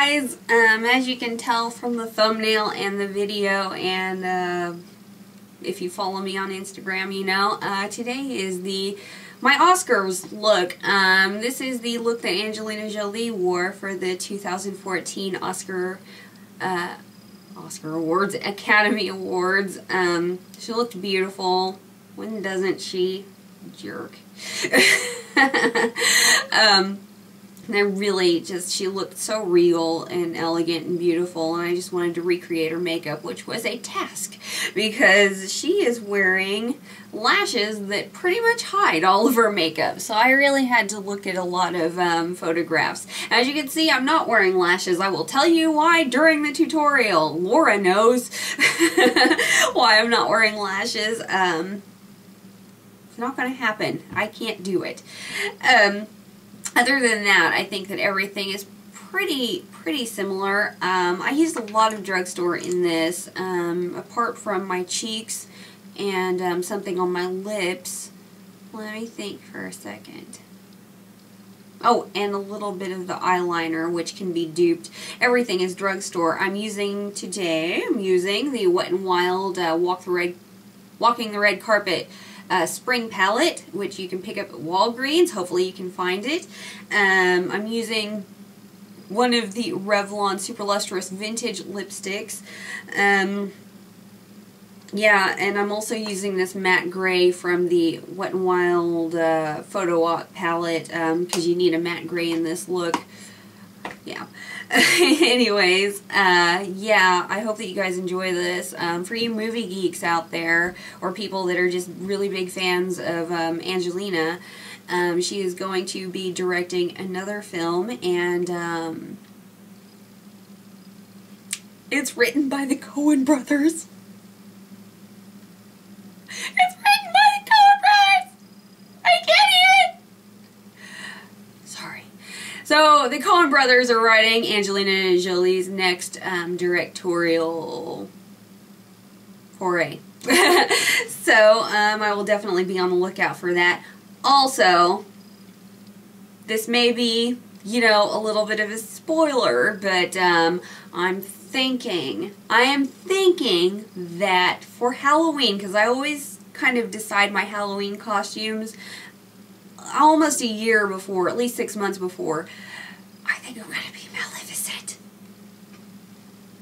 guys, as you can tell from the thumbnail and the video, and if you follow me on Instagram, you know, today is my Oscars look. This is the look that Angelina Jolie wore for the 2014 Oscar Awards, Academy Awards. She looked beautiful. When doesn't she? Jerk. And really she looked so real and elegant and beautiful, and I just wanted to recreate her makeup, which was a task because she is wearing lashes that pretty much hide all of her makeup. So I really had to look at a lot of photographs. As you can see, I'm not wearing lashes. I will tell you why during the tutorial. Laura knows why I'm not wearing lashes. It's not going to happen. I can't do it. Other than that, I think that everything is pretty similar. I used a lot of drugstore in this, apart from my cheeks and something on my lips. Let me think for a second. Oh, and a little bit of the eyeliner, which can be duped. Everything is drugstore. Today, I'm using the Wet n Wild Walking the Red Carpet spring palette, which you can pick up at Walgreens. Hopefully you can find it. I'm using one of the Revlon Super Lustrous Vintage lipsticks. Yeah, and I'm also using this matte gray from the Wet n Wild Photo Op palette, because you need a matte gray in this look. Yeah. Anyways, yeah, I hope that you guys enjoy this. For you movie geeks out there, or people that are just really big fans of Angelina, she is going to be directing another film, and it's written by the Coen brothers. It's written by the Coen brothers! I can't hear it! Sorry. So, the Coen brothers are writing Angelina Jolie's next directorial foray. So, I will definitely be on the lookout for that. Also, this may be, you know, a little bit of a spoiler, but I am thinking that for Halloween, because I always kind of decide my Halloween costumes almost a year before, at least 6 months before. I think I'm going to be Maleficent.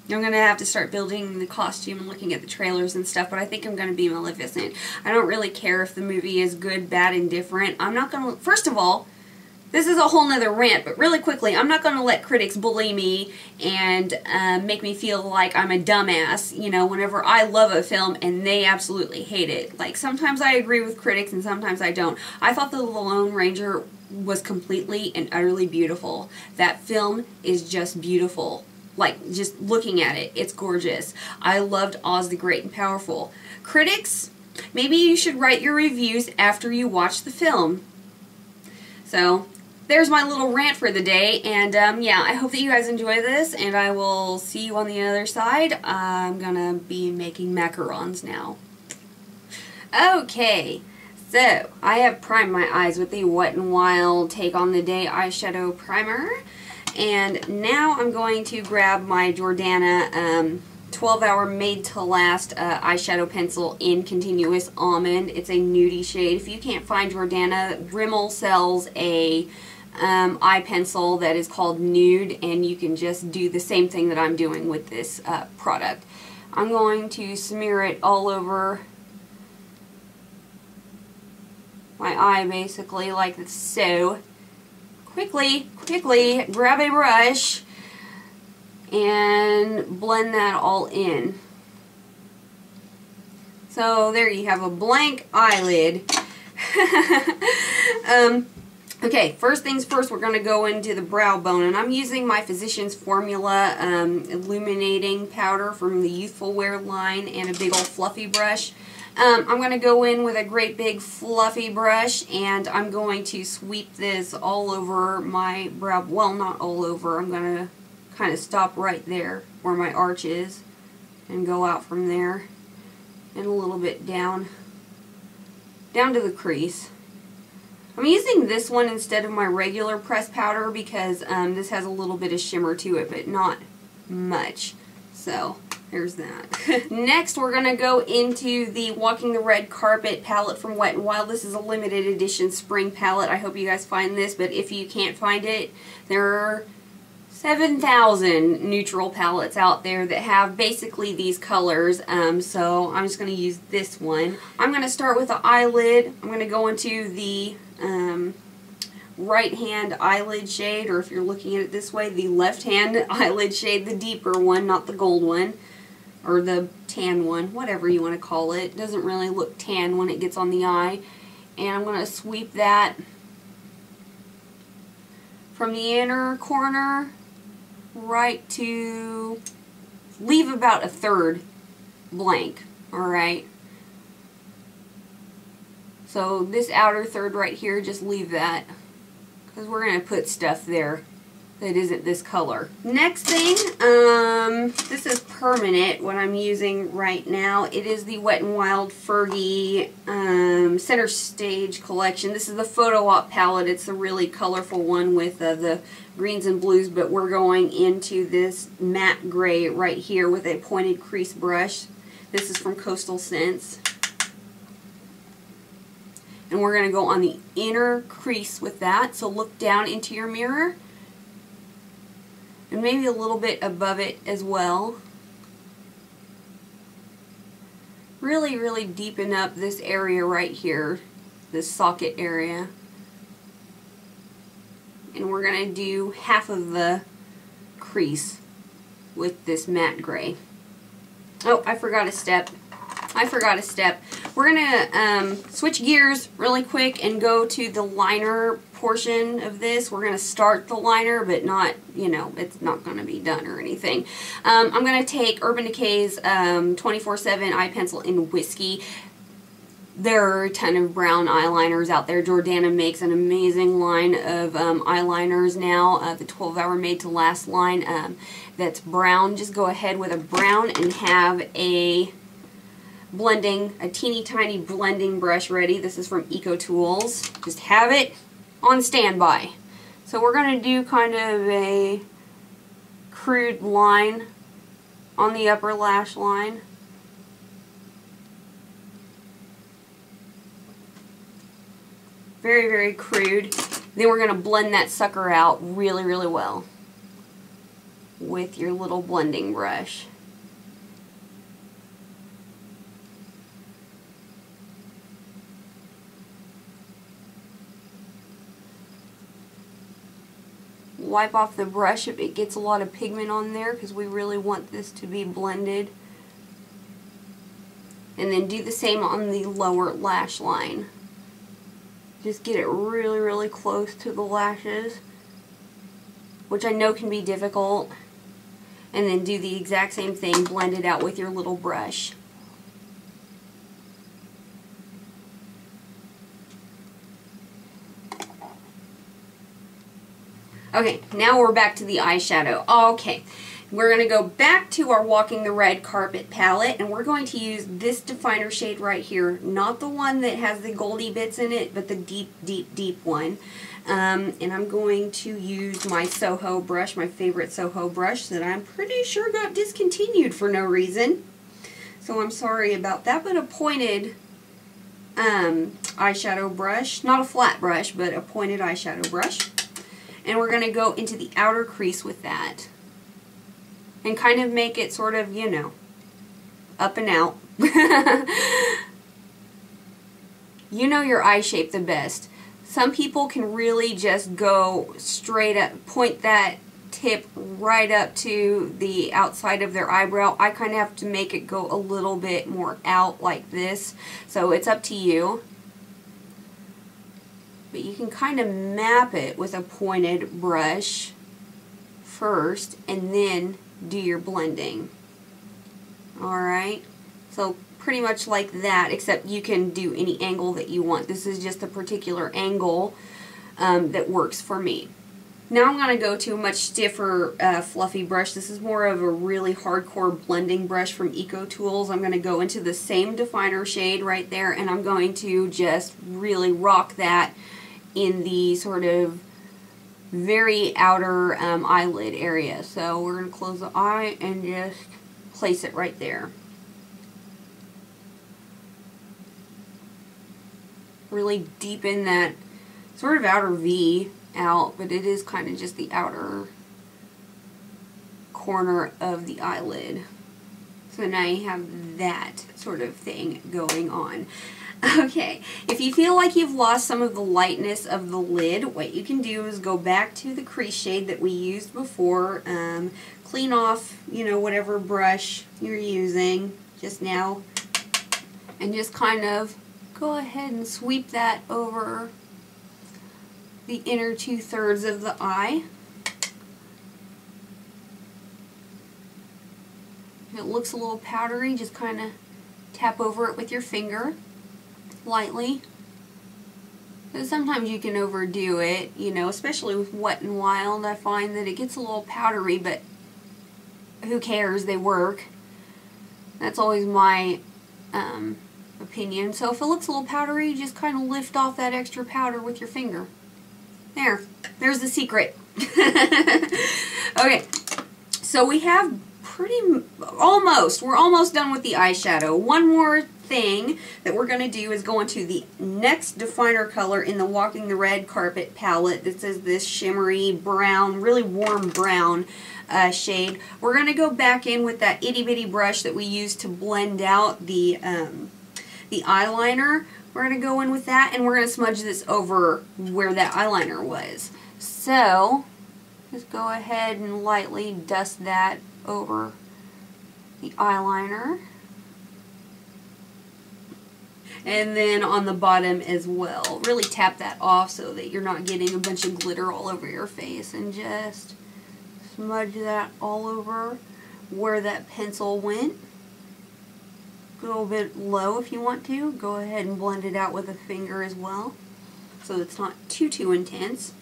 I'm going to have to start building the costume and looking at the trailers and stuff, but I think I'm going to be Maleficent. I don't really care if the movie is good, bad, indifferent. I'm not going to, first of all, this is a whole nother rant, but really quickly, I'm not going to let critics bully me and make me feel like I'm a dumbass, you know, whenever I love a film and they absolutely hate it. Like, sometimes I agree with critics and sometimes I don't. I thought The Lone Ranger was completely and utterly beautiful. That film is just beautiful. Like, just looking at it, it's gorgeous. I loved Oz the Great and Powerful. Critics, maybe you should write your reviews after you watch the film. So, there's my little rant for the day, and yeah, I hope that you guys enjoy this, and I will see you on the other side. I'm gonna be making macarons now. Okay, so I have primed my eyes with the Wet n Wild Take on the Day eyeshadow primer, and now I'm going to grab my Jordana 12-hour Made to Last eyeshadow pencil in Continuous Almond. It's a nudie shade. If you can't find Jordana, Rimmel sells a eye pencil that is called Nude, and you can just do the same thing that I'm doing with this product. I'm going to smear it all over my eye, basically, like so. Quickly grab a brush and blend that all in. So there you have a blank eyelid. Okay, first things first, we're going to go into the brow bone, and I'm using my Physicians Formula Illuminating powder from the Youthful Wear line and a big old fluffy brush. I'm going to go in with a great big fluffy brush, and I'm going to sweep this all over my brow. Well, not all over. I'm going to kind of stop right there where my arch is and go out from there and a little bit down to the crease. I'm using this one instead of my regular pressed powder because this has a little bit of shimmer to it, but not much. So there's that. Next, we're going to go into the Walking the Red Carpet palette from Wet n Wild. This is a limited edition spring palette. I hope you guys find this, but if you can't find it, there are 7,000 neutral palettes out there that have basically these colors, so I'm just going to use this one. I'm going to start with the eyelid. I'm going to go into the right hand eyelid shade, or if you're looking at it this way, the left hand eyelid shade, the deeper one, not the gold one, or the tan one, whatever you want to call it. It doesn't really look tan when it gets on the eye. And I'm going to sweep that from the inner corner right to, leave about a third blank, alright? So this outer third right here, just leave that, because we're going to put stuff there that isn't this color. Next thing, this is permanent, what I'm using right now. It is the Wet n Wild Fergie Center Stage collection. This is the Photo Op palette. It's the really colorful one with the greens and blues, but we're going into this matte gray right here with a pointed crease brush. This is from Coastal Scents. And we're going to go on the inner crease with that. So look down into your mirror. And maybe a little bit above it as well. Really, really deepen up this area right here. This socket area. And we're going to do half of the crease with this matte gray. Oh, I forgot a step. We're going to switch gears really quick and go to the liner portion of this. We're going to start the liner, but not, you know, it's not going to be done or anything. I'm going to take Urban Decay's 24/7 eye pencil in Whiskey. There are a ton of brown eyeliners out there. Jordana makes an amazing line of eyeliners now. The 12-hour Made to Last line that's brown. Just go ahead with a brown and have a teeny tiny blending brush ready. This is from Eco Tools. Just have it on standby. So we're going to do kind of a crude line on the upper lash line. Very, very crude. Then we're going to blend that sucker out really, really well with your little blending brush. Wipe off the brush if it gets a lot of pigment on there, because we really want this to be blended. And then do the same on the lower lash line. Just get it really, really close to the lashes, which I know can be difficult. And then do the exact same thing, blend it out with your little brush. Okay, now we're back to the eyeshadow. Okay, we're going to go back to our Walking the Red Carpet palette, and we're going to use this definer shade right here. Not the one that has the goldy bits in it, but the deep, deep, deep one. And I'm going to use my Soho brush, my favorite Soho brush that I'm pretty sure got discontinued for no reason. So I'm sorry about that, but a pointed eyeshadow brush. Not a flat brush, but a pointed eyeshadow brush. And we're going to go into the outer crease with that. And kind of make it sort of, you know, up and out. You know your eye shape the best. Some people can really just go straight up, point that tip right up to the outside of their eyebrow. I kind of have to make it go a little bit more out like this. So it's up to you. But you can kind of map it with a pointed brush first and then do your blending. Alright? So pretty much like that, except you can do any angle that you want. This is just a particular angle that works for me. Now I'm going to go to a much stiffer fluffy brush. This is more of a really hardcore blending brush from Eco Tools. I'm going to go into the same definer shade right there, and I'm going to just really rock that in the sort of very outer eyelid area. So we're going to close the eye and just place it right there. Really deepen that sort of outer V out, but it is kind of just the outer corner of the eyelid. So now you have that sort of thing going on. Okay, if you feel like you've lost some of the lightness of the lid, what you can do is go back to the crease shade that we used before, clean off, you know, whatever brush you're using just now, and just kind of go ahead and sweep that over the inner 2/3 of the eye. If it looks a little powdery, just kind of tap over it with your finger lightly. Because sometimes you can overdo it, you know, especially with Wet n Wild. I find that it gets a little powdery, but who cares? They work. That's always my opinion. So if it looks a little powdery, just kind of lift off that extra powder with your finger. There's the secret. Okay, so we have we're almost done with the eyeshadow. One more thing that we're going to do is go into the next definer color in the Walking the Red Carpet palette. This is this shimmery brown, really warm brown shade. We're going to go back in with that itty bitty brush that we used to blend out the eyeliner. We're going to go in with that, and we're going to smudge this over where that eyeliner was. So just go ahead and lightly dust that over the eyeliner. And then on the bottom as well. Really tap that off so that you're not getting a bunch of glitter all over your face, and just smudge that all over where that pencil went. A little bit low if you want to. Go ahead and blend it out with a finger as well, so it's not too intense.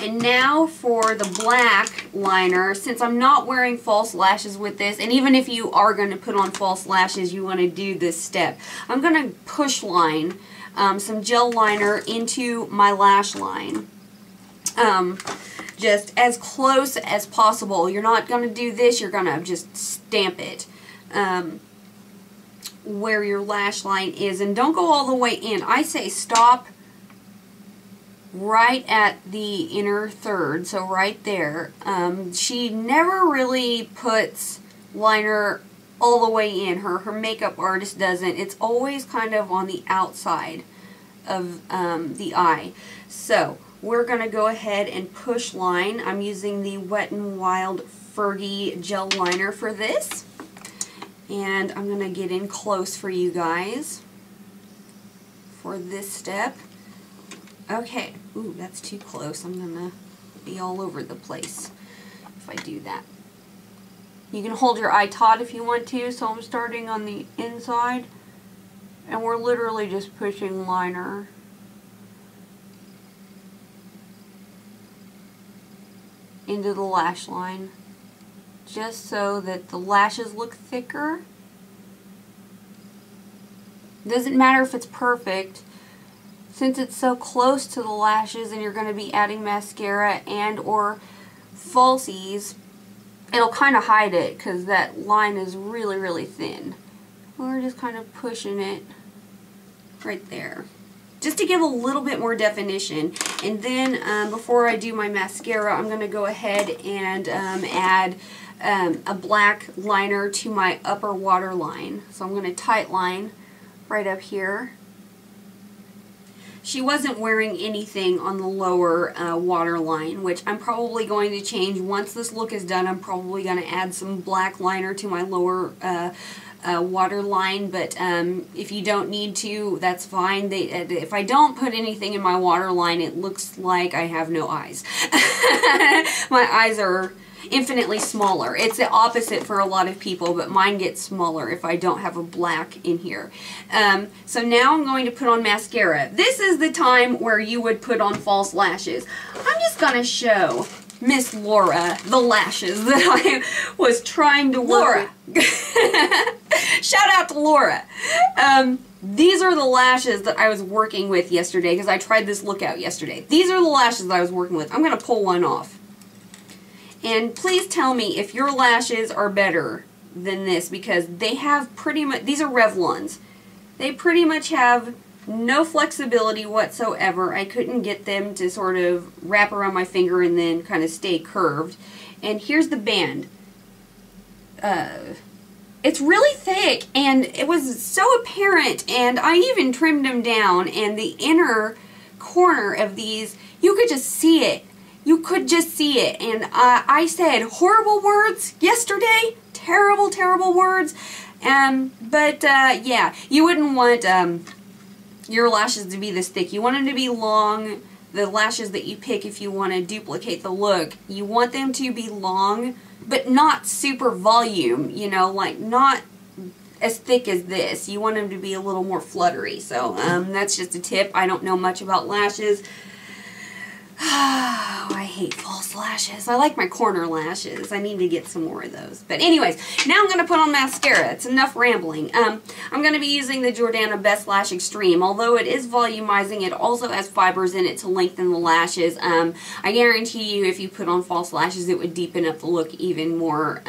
And now for the black liner, since I'm not wearing false lashes with this, and even if you are going to put on false lashes, you want to do this step. I'm going to push line some gel liner into my lash line. Just as close as possible. You're not going to do this, you're going to just stamp it where your lash line is, and don't go all the way in. I say stop right at the inner third, so right there. She never really puts liner all the way in. Her makeup artist doesn't. It's always kind of on the outside of the eye. So we're going to go ahead and push line. I'm using the Wet n Wild Fergie gel liner for this. And I'm going to get in close for you guys for this step. Okay. Ooh, that's too close. I'm going to be all over the place if I do that. You can hold your eye taut if you want to. So I'm starting on the inside. And we're literally just pushing liner into the lash line, just so that the lashes look thicker. Doesn't matter if it's perfect, since it's so close to the lashes and you're going to be adding mascara and or falsies, it'll kind of hide it because that line is really thin. We're just kind of pushing it right there, just to give a little bit more definition. And then before I do my mascara, I'm going to go ahead and add a black liner to my upper waterline. So I'm going to tight line right up here. She wasn't wearing anything on the lower waterline, which I'm probably going to change. Once this look is done, I'm probably going to add some black liner to my lower waterline, but if you don't need to, that's fine. If I don't put anything in my waterline, it looks like I have no eyes. My eyes are infinitely smaller. It's the opposite for a lot of people, but mine gets smaller if I don't have a black in here. So now I'm going to put on mascara. This is the time where you would put on false lashes. I'm just going to show Miss Laura the lashes that I was trying to work with. Shout out to Laura. these are the lashes that I was working with yesterday because I tried this look out yesterday. These are the lashes that I was working with. I'm going to pull one off. And please tell me if your lashes are better than this, because they have pretty much, these are Revlons. They pretty much have no flexibility whatsoever. I couldn't get them to sort of wrap around my finger and then kind of stay curved. And here's the band. It's really thick, and it was so apparent, and I even trimmed them down, and the inner corner of these, you could just see it. You could just see it, and I said horrible words yesterday, terrible, terrible words, but yeah, you wouldn't want your lashes to be this thick. You want them to be long. The lashes that you pick, if you want to duplicate the look, you want them to be long, but not super volume, you know, like not as thick as this. You want them to be a little more fluttery. So that's just a tip. I don't know much about lashes. Oh, I hate false lashes. I like my corner lashes. I need to get some more of those. But anyways, now I'm going to put on mascara. It's enough rambling. I'm going to be using the Jordana Best Lash Extreme. Although it is volumizing, it also has fibers in it to lengthen the lashes. I guarantee you if you put on false lashes, it would deepen up the look even more.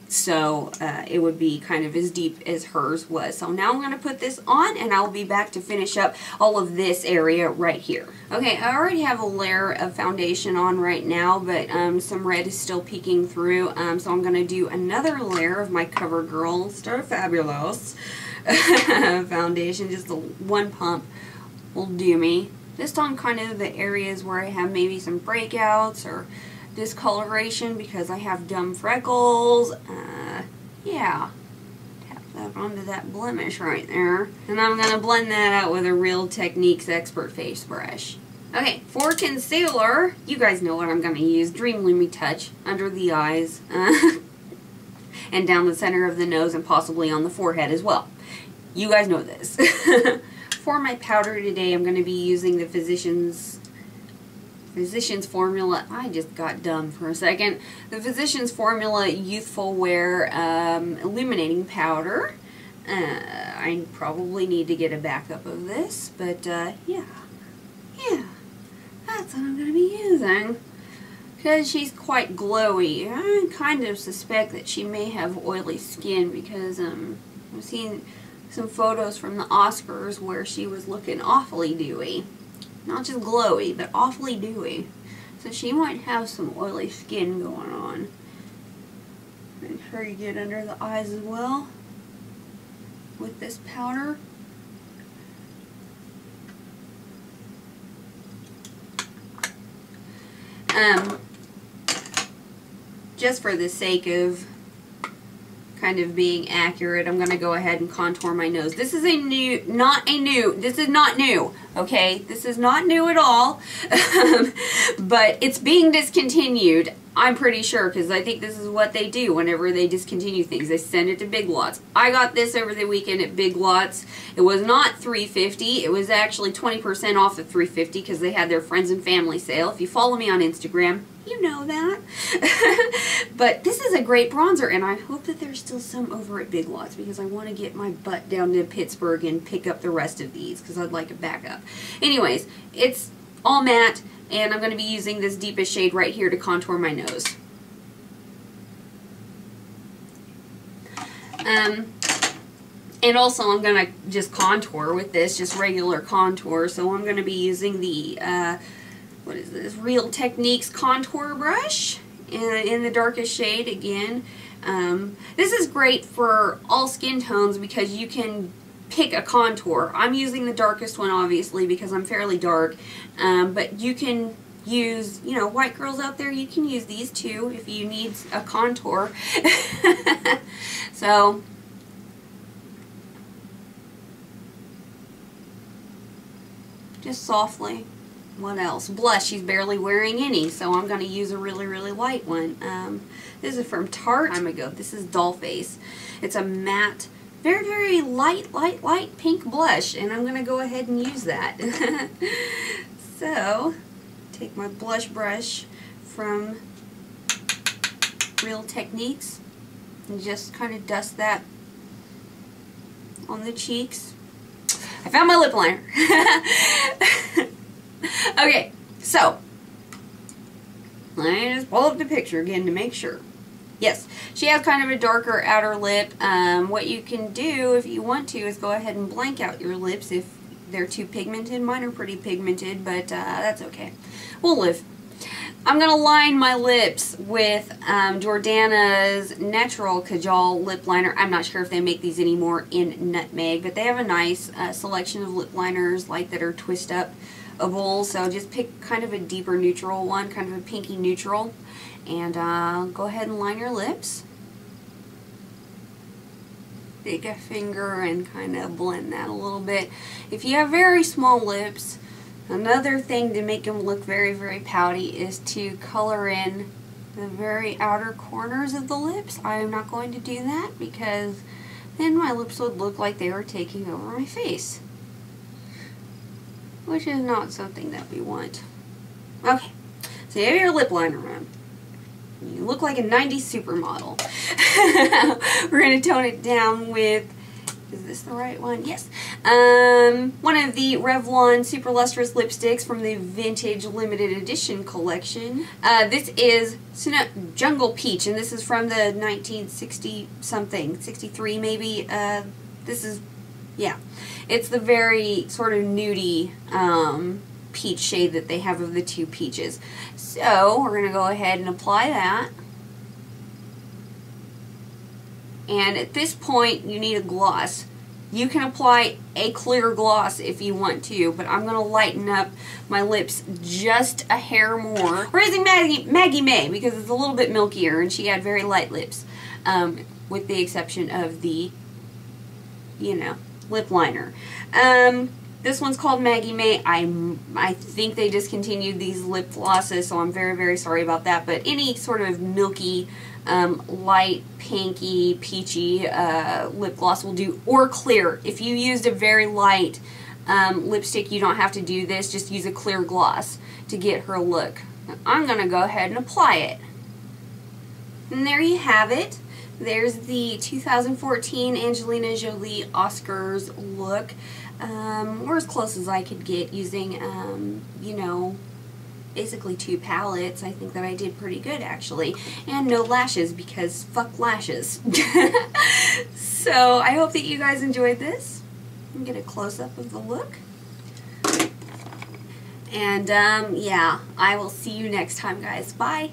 So it would be kind of as deep as hers was. So now I'm going to put this on, and I'll be back to finish up all of this area right here. Okay, I already have a layer of foundation on right now, but some red is still peeking through. So I'm going to do another layer of my CoverGirl Star Fabulous foundation. Just one pump will do me. Just on kind of the areas where I have maybe some breakouts or discoloration because I have dumb freckles. Yeah, tap that onto that blemish right there. And I'm going to blend that out with a Real Techniques Expert Face Brush. Okay, for concealer, you guys know what I'm going to use. Dream Lumi Touch under the eyes and down the center of the nose and possibly on the forehead as well. You guys know this. For my powder today, I'm going to be using the Physicians Formula. I just got dumb for a second. The Physicians Formula Youthful Wear Illuminating Powder. I probably need to get a backup of this, but yeah, that's what I'm going to be using. Because she's quite glowy. I kind of suspect that she may have oily skin because I've seen some photos from the Oscars where she was looking awfully dewy. Not just glowy, but awfully dewy. So she might have some oily skin going on. Make sure you get under the eyes as well with this powder. Just for the sake of kind of being accurate, I'm going to go ahead and contour my nose. This is this is not new, okay? This is not new at all, but it's being discontinued, I'm pretty sure, because I think this is what they do whenever they discontinue things. They send it to Big Lots. I got this over the weekend at Big Lots. It was not $3.50. It was actually 20% off of $3.50 because they had their friends and family sale. If you follow me on Instagram, you know that. But this is a great bronzer, and I hope that there's still some over at Big Lots because I want to get my butt down to Pittsburgh and pick up the rest of these because I'd like a backup. Anyways, it's all matte, and I'm going to be using this deepest shade right here to contour my nose. And also I'm going to just contour with this, just regular contour. So I'm going to be using the what is this? Real Techniques contour brush in the darkest shade again. This is great for all skin tones because you can pick a contour. I'm using the darkest one obviously because I'm fairly dark, but you can use, you know, white girls out there, you can use these too if you need a contour. So just softly. What else? Blush. She's barely wearing any, so I'm going to use a really, really light one. This is from Tarte. Time ago. This is Dollface. It's a matte, very, very light pink blush, and I'm going to go ahead and use that. So, take my blush brush from Real Techniques and just kind of dust that on the cheeks. I found my lip liner. Okay, so let me just pull up the picture again to make sure. Yes, she has kind of a darker outer lip. What you can do if you want to is go ahead and blank out your lips if they're too pigmented. Mine are pretty pigmented, but that's okay. We'll live. I'm going to line my lips with Jordana's Natural Kajal lip liner. I'm not sure if they make these anymore in Nutmeg, but they have a nice selection of lip liners like that are twist-up-able. So just pick kind of a deeper neutral one, kind of a pinky neutral, and go ahead and line your lips. Take a finger and kind of blend that a little bit. If you have very small lips, another thing to make them look very, very pouty is to color in the very outer corners of the lips. I am not going to do that because then my lips would look like they were taking over my face, which is not something that we want. Okay, so you have your lip liner on. You look like a 90s supermodel. We're going to tone it down with, is this the right one? Yes. One of the Revlon Super Lustrous lipsticks from the Vintage Limited Edition collection. This is Jungle Peach, and this is from the 1960-something, 63 maybe. This is, yeah. It's the very sort of nudie peach shade that they have of the two peaches. So we're going to go ahead and apply that. And at this point you need a gloss. You can apply a clear gloss if you want to, but I'm going to lighten up my lips just a hair more. We're using Maggie May because it's a little bit milkier and she had very light lips, with the exception of the, you know, lip liner. This one's called Maggie May. I think they discontinued these lip glosses, so I'm very, very sorry about that. But any sort of milky, light, pinky, peachy lip gloss will do, or clear. If you used a very light lipstick, you don't have to do this. Just use a clear gloss to get her look. Now, I'm going to go ahead and apply it. And there you have it. There's the 2014 Angelina Jolie Oscars look. We're as close as I could get using, you know, basically 2 palettes. I think that I did pretty good, actually. And no lashes, because fuck lashes. So, I hope that you guys enjoyed this. I'm going to get a close-up of the look. And, yeah, I will see you next time, guys. Bye!